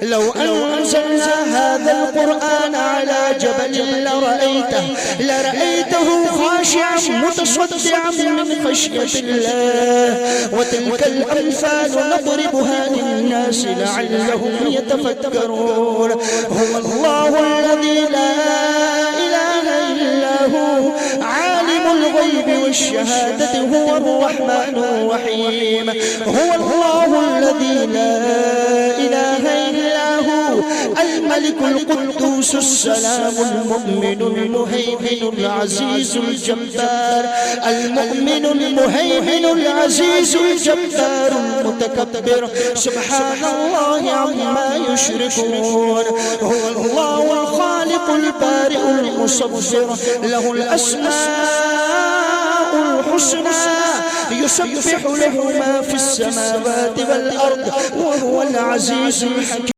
لو أنزلنا هذا القرآن على جبل لرأيته خاشعا متصدعا من خشية الله وتلك الأمثال نضربها للناس لعلهم يتفكرون هو الله الذي لا إله إلا هو عالم الغيب والشهادة هو الرحمن الرحيم هو الله الذي لا إله إلا هو الملك القدوس السلام المؤمن المهيمن العزيز الجبار المؤمن المهيمن العزيز الجبار المتكبر سبحان الله عما يشركون هو الله الخالق البارئ المصور له الأسماء الحسنى يسبح له ما في السماوات والأرض وهو العزيز الحكيم.